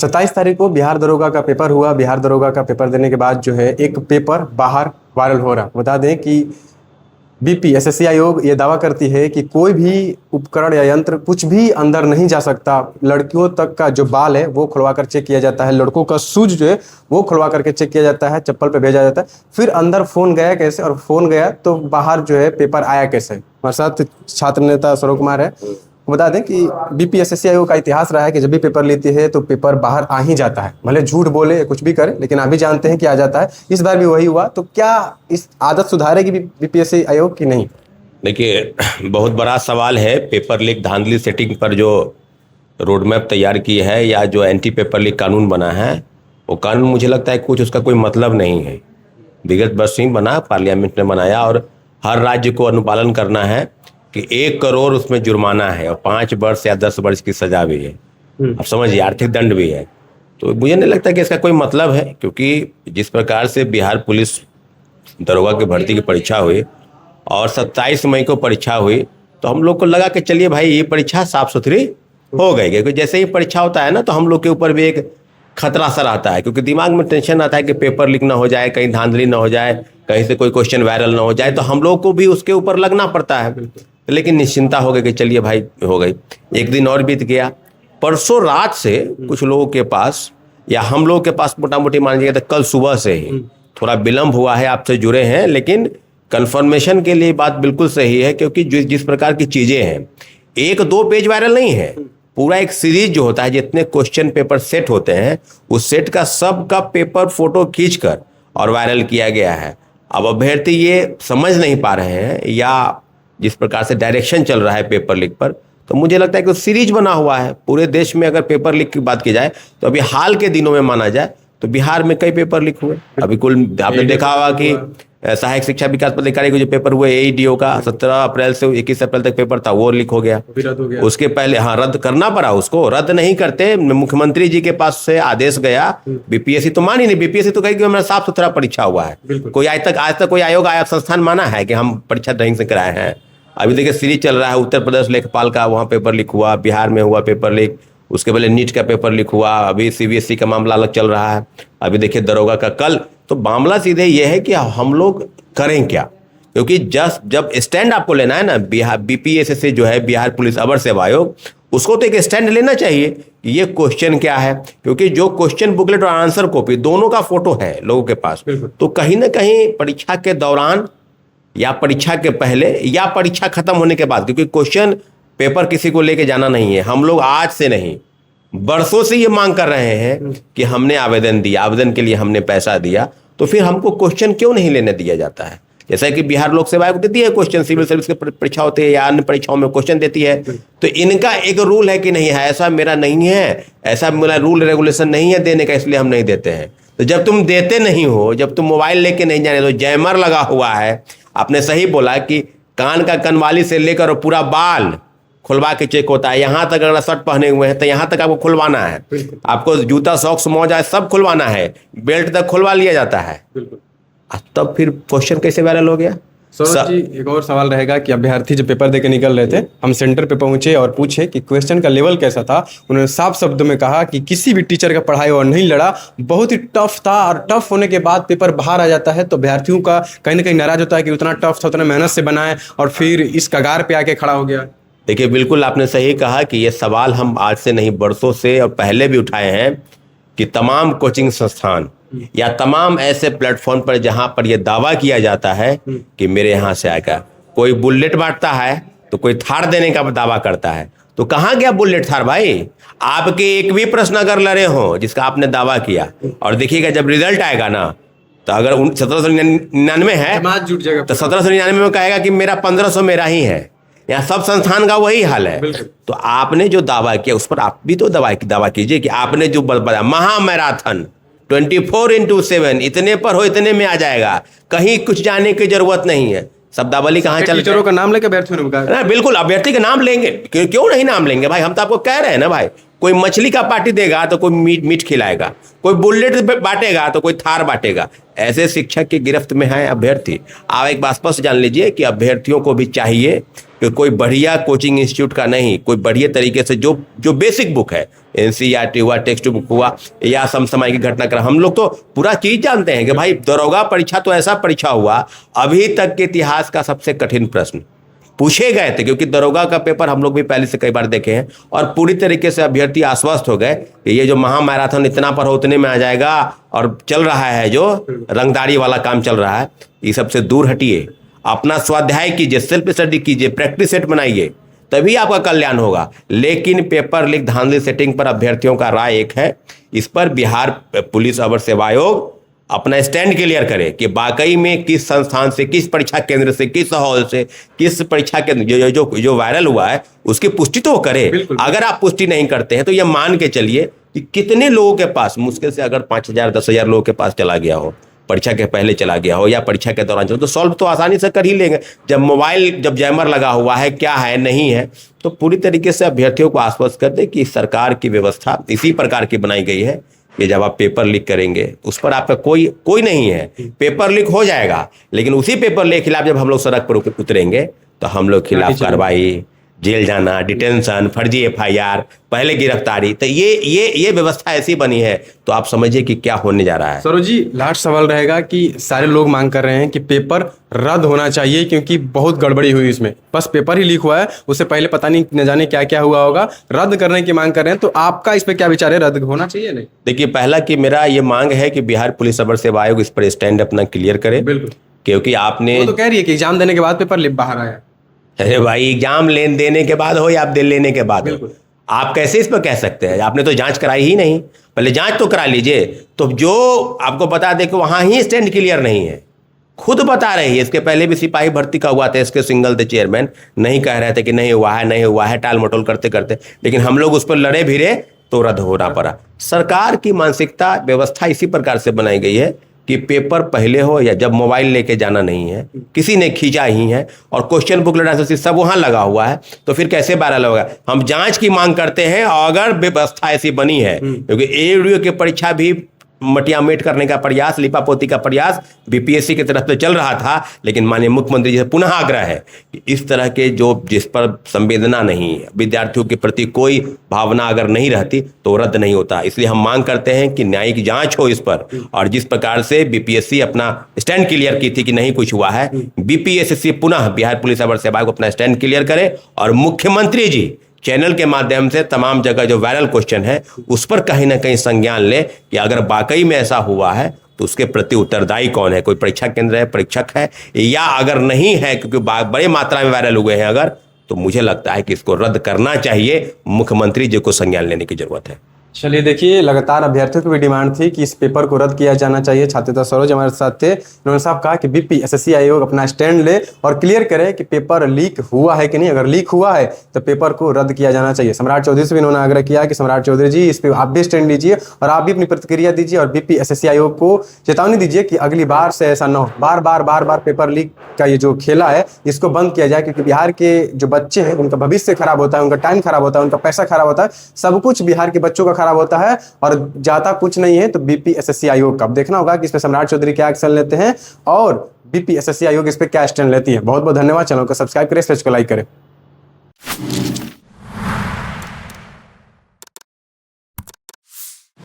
27 तारीख को बिहार दरोगा का पेपर हुआ। बिहार दरोगा का पेपर देने के बाद जो है एक पेपर बाहर वायरल हो रहा। बता दें कि बीपीएसएससी आयोग ये दावा करती है कि कोई भी उपकरण या यंत्र कुछ भी अंदर नहीं जा सकता। लड़कियों तक का जो बाल है वो खुलवा कर चेक किया जाता है, लड़कों का शूज जो है वो खुलवा करके चेक किया जाता है, चप्पल पे भेजा जाता है। फिर अंदर फोन गया कैसे, और फोन गया तो बाहर जो है पेपर आया कैसे। हमारे साथ छात्र नेता सौरभ कुमार है। बता दें कि बीपीएसएससी आयोग का इतिहास रहा है कि जब भी पेपर लेती है तो पेपर बाहर आ ही जाता है, भले झूठ बोले कुछ भी करे, लेकिन अभी जानते हैं कि आ जाता है। इस बार भी वही हुआ। तो क्या इस आदत सुधारेगी बीपीएससी आयोग की नहीं? देखिए, बहुत बड़ा सवाल है। पेपर लीक धांधली सेटिंग पर जो रोड मैप तैयार की है या जो एंटी पेपर लीक कानून बना है, वो कानून मुझे लगता है कुछ उसका कोई मतलब नहीं है। विगत वर्ष ही बना, पार्लियामेंट ने बनाया और हर राज्य को अनुपालन करना है कि 1 करोड़ उसमें जुर्माना है और 5 वर्ष या 10 वर्ष की सजा भी है। अब समझिए, आर्थिक दंड भी है। तो मुझे नहीं लगता कि इसका कोई मतलब है, क्योंकि जिस प्रकार से बिहार पुलिस दरोगा की भर्ती की परीक्षा हुई और 27 मई को परीक्षा हुई, तो हम लोग को लगा कि चलिए भाई ये परीक्षा साफ सुथरी हो गई। क्योंकि जैसे ही परीक्षा होता है ना, तो हम लोग के ऊपर भी एक खतरा सा आता है, क्योंकि दिमाग में टेंशन आता है कि पेपर लीक ना हो जाए, कहीं धांधली ना हो जाए, कहीं से कोई क्वेश्चन वायरल ना हो जाए, तो हम लोग को भी उसके ऊपर लगना पड़ता है। लेकिन निश्चिंता हो गई कि चलिए भाई हो गई। एक दिन और बीत गया। परसों रात से कुछ लोगों के पास या हम लोगों के पास मोटा मोटी मान लीजिए तो कल सुबह से ही थोड़ा विलंब हुआ है, आपसे जुड़े हैं, लेकिन कंफर्मेशन के लिए बात बिल्कुल सही है। क्योंकि जिस प्रकार की चीजें हैं, 1-2 पेज वायरल नहीं है, पूरा एक सीरीज जो होता है, जितने क्वेश्चन पेपर सेट होते हैं उस सेट का सब का पेपर फोटो खींचकर और वायरल किया गया है। अब अभ्यर्थी ये समझ नहीं पा रहे हैं या जिस प्रकार से डायरेक्शन चल रहा है पेपर लीक पर, तो मुझे लगता है कि सीरीज बना हुआ है पूरे देश में। अगर पेपर लीक की बात की जाए तो अभी हाल के दिनों में माना जाए तो बिहार में कई पेपर लीक हुए। अभी कुल आपने देखा होगा कि सहायक शिक्षा विकास पदाधिकारी के जो पेपर हुए एईडीओ का 17 अप्रैल से 21 अप्रैल तक पेपर था, वो लीक हो गया। उसके पहले रद्द करना पड़ा उसको। रद्द नहीं करते, मुख्यमंत्री जी के पास से आदेश गया। बीपीएससी तो मानी नहीं, बीपीएससी तो कही कि हमारा साफ सुथरा परीक्षा हुआ है। कोई आज तक कोई आयोग आया संस्थान माना है कि हम परीक्षा ढंग से कराए हैं? अभी देखिए सीरीज चल रहा है, उत्तर प्रदेश लेखपाल का वहाँ पेपर लीक हुआ, बिहार में हुआ पेपर लीक, उसके पहले नीट का पेपर लीक हुआ, अभी सीबीएसई का मामला अलग चल रहा है, अभी देखिए दरोगा का कल। तो मामला सीधे ये है कि हम लोग करें क्या? क्योंकि जब स्टैंड आपको लेना है ना, बिहार बीपीएसएससी जो है बिहार पुलिस अवर सेवा आयोग, उसको तो एक स्टैंड लेना चाहिए कि ये क्वेश्चन क्या है। क्योंकि जो क्वेश्चन बुकलेट और आंसर कॉपी दोनों का फोटो है लोगों के पास, तो कहीं ना कहीं परीक्षा के दौरान या परीक्षा के पहले या परीक्षा खत्म होने के बाद, क्योंकि क्वेश्चन पेपर किसी को लेके जाना नहीं है। हम लोग आज से नहीं, बरसों से ये मांग कर रहे हैं कि हमने आवेदन दिया, आवेदन के लिए हमने पैसा दिया, तो फिर हमको क्वेश्चन क्यों नहीं लेने दिया जाता है? जैसा कि बिहार लोक सेवा आयोग देती है क्वेश्चन, सिविल सर्विस की परीक्षा होती है या अन्य परीक्षाओं में क्वेश्चन देती है, तो इनका एक रूल है कि नहीं है, ऐसा मेरा नहीं है, ऐसा मेरा रूल रेगुलेशन नहीं है देने का, इसलिए हम नहीं देते हैं। तो जब तुम देते नहीं हो, जब तुम मोबाइल लेके नहीं जाने, तो जैमर लगा हुआ है। आपने सही बोला कि कान का कनवाली से लेकर और पूरा बाल खुलवा के चेक होता है। यहाँ तक अगर शर्ट पहने हुए हैं तो यहाँ तक आपको खुलवाना है, आपको जूता सॉक्स मोजा सब खुलवाना है, बेल्ट तक खुलवा लिया जाता है। तब फिर क्वेश्चन कैसे वायरल हो गया? सौरभ जी, एक और सवाल रहेगा कि अभ्यर्थी जब पेपर देके निकल रहे थे, हम सेंटर पे पहुंचे और पूछे कि क्वेश्चन का लेवल कैसा था। उन्होंने साफ शब्दों में कहा कि किसी भी टीचर का पढ़ाई और नहीं लड़ा, बहुत ही टफ था, और टफ होने के बाद पेपर बाहर आ जाता है तो अभ्यर्थियों का कहीं ना कहीं नाराज होता है कि उतना टफ था, उतना मेहनत से बनाए और फिर इस कगार पे आके खड़ा हो गया। देखिए, बिल्कुल आपने सही कहा कि ये सवाल हम आज से नहीं बरसों से और पहले भी उठाए हैं कि तमाम कोचिंग संस्थान या तमाम ऐसे प्लेटफॉर्म पर जहां पर यह दावा किया जाता है कि मेरे यहां से आएगा, कोई बुलेट बांटता है तो कोई थार देने का दावा करता है, तो कहां गया बुलेट थार भाई? आपके एक भी प्रश्न अगर लड़े हो जिसका आपने दावा किया, और देखिएगा जब रिजल्ट आएगा ना, तो अगर 1799 है तो 1799 में कहेगा कि मेरा 1500 मेरा ही है। यहाँ सब संस्थान का वही हाल है। तो आपने जो दावा किया उस पर आप भी तो दावा कीजिए कि आपने जो बताया महामैराथन 24/7 इतने पर हो, इतने में आ जाएगा, कहीं कुछ जाने की जरूरत नहीं है। शब्दावली कहाँ चल, टीचरों का नाम लेकर अभ्यर्थियों ने कहा बिल्कुल अभ्यर्थी का नाम लेंगे, क्यों नहीं नाम लेंगे भाई? हम तो आपको कह रहे हैं ना भाई, कोई मछली का पार्टी देगा तो कोई मीट खिलाएगा, कोई बुलेट बांटेगा तो कोई थार बांटेगा। ऐसे शिक्षक की गिरफ्त में है अभ्यर्थी। आप एक बात स्पष्ट जान लीजिए कि अभ्यर्थियों को भी चाहिए कि कोई बढ़िया कोचिंग इंस्टीट्यूट का नहीं, कोई बढ़िया तरीके से जो बेसिक बुक है, एनसीईआरटी हुआ, टेक्स्ट बुक हुआ या समसामयिक घटनाक्रम, हम लोग तो पूरा चीज जानते हैं कि भाई दरोगा परीक्षा तो ऐसा परीक्षा हुआ अभी तक के इतिहास का सबसे कठिन प्रश्न पूछे गए थे, क्योंकि दरोगा का पेपर हम लोग भी पहले से कई बार देखे हैं और पूरी तरीके से अभ्यर्थी आश्वस्त हो गए कि ये जो महामैराथन इतना पर उतने में आ जाएगा और चल रहा है, जो रंगदारी वाला काम चल रहा है, ये सबसे दूर हटिए, अपना स्वाध्याय कीजिए, सेल्फ स्टडी कीजिए, प्रैक्टिस सेट बनाइए, तभी आपका कल्याण होगा। लेकिन पेपर लीक धांधली सेटिंग पर अभ्यर्थियों का राय एक है, इस पर बिहार पुलिस अवर सेवा आयोग अपना स्टैंड क्लियर करे कि वाकई में किस संस्थान से, किस परीक्षा केंद्र से, किस हॉल से, किस परीक्षा केंद्र जो वायरल हुआ है उसकी पुष्टि तो करे। अगर आप पुष्टि नहीं करते हैं तो यह मान के चलिए कि कितने लोगों के पास, मुश्किल से अगर 5,000 10,000 लोगों के पास चला गया हो, परीक्षा के पहले चला गया हो या परीक्षा के दौरान चला, तो सॉल्व तो आसानी से कर ही लेंगे। जब जैमर लगा हुआ है, क्या है नहीं है, तो पूरी तरीके से अभ्यर्थियों को आश्वस्त कर दे कि सरकार की व्यवस्था इसी प्रकार की बनाई गई है कि जब आप पेपर लीक करेंगे उस पर आपका कोई नहीं है, पेपर लीक हो जाएगा, लेकिन उसी पेपर लीक के खिलाफ जब हम लोग सड़क पर उतरेंगे तो हम लोग खिलाफ कार्रवाई, जेल जाना, डिटेंशन, फर्जी एफआईआर, पहले गिरफ्तारी, तो ये व्यवस्था ऐसी बनी है, तो आप समझिए कि क्या होने जा रहा है। सरोज जी, लास्ट सवाल रहेगा कि सारे लोग मांग कर रहे हैं कि पेपर रद्द होना चाहिए क्योंकि बहुत गड़बड़ी हुई इसमें, बस पेपर ही लीक हुआ है, उससे पहले पता नहीं न जाने क्या क्या हुआ होगा, रद्द करने की मांग कर रहे हैं, तो आपका इस पर क्या विचार है, रद्द होना चाहिए नहीं? देखिए, पहला कि मेरा ये मांग है कि बिहार पुलिस अवर सेवा आयोग इस पर स्टैंड अपना क्लियर करे। बिल्कुल, क्योंकि आपने वो तो कह रही है कि एग्जाम देने के बाद पेपर बाहर आया। अरे भाई, एग्जाम देने के बाद हो या आप लेने के बाद हो, आप कैसे इस पर कह सकते हैं? आपने तो जांच कराई ही नहीं, पहले जांच तो करा लीजिए। तो जो आपको बता दें कि वहां ही स्टैंड क्लियर नहीं है, खुद बता रही है। इसके पहले भी सिपाही भर्ती का हुआ था, इसके सिंगल थे चेयरमैन, नहीं कह रहे थे कि नहीं हुआ है, नहीं हुआ है, टाल मटोल करते करते, लेकिन हम लोग उस पर लड़े भिड़े तो रद्द होना पड़ा। सरकार की मानसिकता, व्यवस्था इसी प्रकार से बनाई गई है कि पेपर पहले हो या जब मोबाइल लेके जाना नहीं है, किसी ने खींचा ही है और क्वेश्चन बुक सब वहां लगा हुआ है, तो फिर कैसे वायरल होगा? हम जांच की मांग करते हैं और अगर व्यवस्था ऐसी बनी है, क्योंकि एडीओ की परीक्षा भी मटियामेट करने का प्रयास, लिपापोती का प्रयास बीपीएससी की तरफ से चल रहा था, लेकिन माननीय मुख्यमंत्री जी से पुनः आग्रह है कि इस तरह के जिस पर संवेदना नहीं है, विद्यार्थियों के प्रति कोई भावना अगर नहीं रहती तो रद्द नहीं होता। इसलिए हम मांग करते हैं कि न्यायिक जांच हो इस पर, और जिस प्रकार से बीपीएससी अपना स्टैंड क्लियर की थी कि नहीं कुछ हुआ है, बीपीएससी पुनः बिहार पुलिस अवर सेवा को अपना स्टैंड क्लियर करे और मुख्यमंत्री जी चैनल के माध्यम से तमाम जगह जो वायरल क्वेश्चन है उस पर कहीं ना कहीं संज्ञान ले कि अगर वाकई में ऐसा हुआ है तो उसके प्रति उत्तरदायी कौन है, कोई परीक्षा केंद्र है, परीक्षक है, या अगर नहीं है क्योंकि बड़े मात्रा में वायरल हुए हैं अगर, तो मुझे लगता है कि इसको रद्द करना चाहिए। मुख्यमंत्री जी को संज्ञान लेने की जरूरत है। चलिए, देखिए, लगातार अभ्यर्थियों की भी डिमांड थी कि इस पेपर को रद्द किया जाना चाहिए। छात्रनेता सरोज हमारे साथ थे, उन्होंने साहब कहा कि बीपीएससी आयोग अपना स्टैंड ले और क्लियर करे कि पेपर लीक हुआ है कि नहीं, अगर लीक हुआ है तो पेपर को रद्द किया जाना चाहिए। सम्राट चौधरी से भी उन्होंने आग्रह किया कि सम्राट चौधरी जी, इस पर आप भी स्टैंड लीजिए और आप भी अपनी प्रतिक्रिया दीजिए और बीपीएससी आयोग को चेतावनी दीजिए कि अगली बार से ऐसा न हो, बार बार पेपर लीक का ये जो खेला है इसको बंद किया जाए, क्योंकि बिहार के जो बच्चे हैं उनका भविष्य खराब होता है, उनका टाइम खराब होता है, उनका पैसा खराब होता है, सब कुछ बिहार के बच्चों का खराब होता है और जाता कुछ नहीं है। तो बीपीएससी आयोग का अब देखना होगा कि इस पे सम्राट चौधरी क्या एक्शन लेते हैं और बीपीएससी आयोग इस पे क्या स्टैंड लेती है। बहुत बहुत धन्यवाद। चैनल को सब्सक्राइब करें, इस पेज को लाइक करें।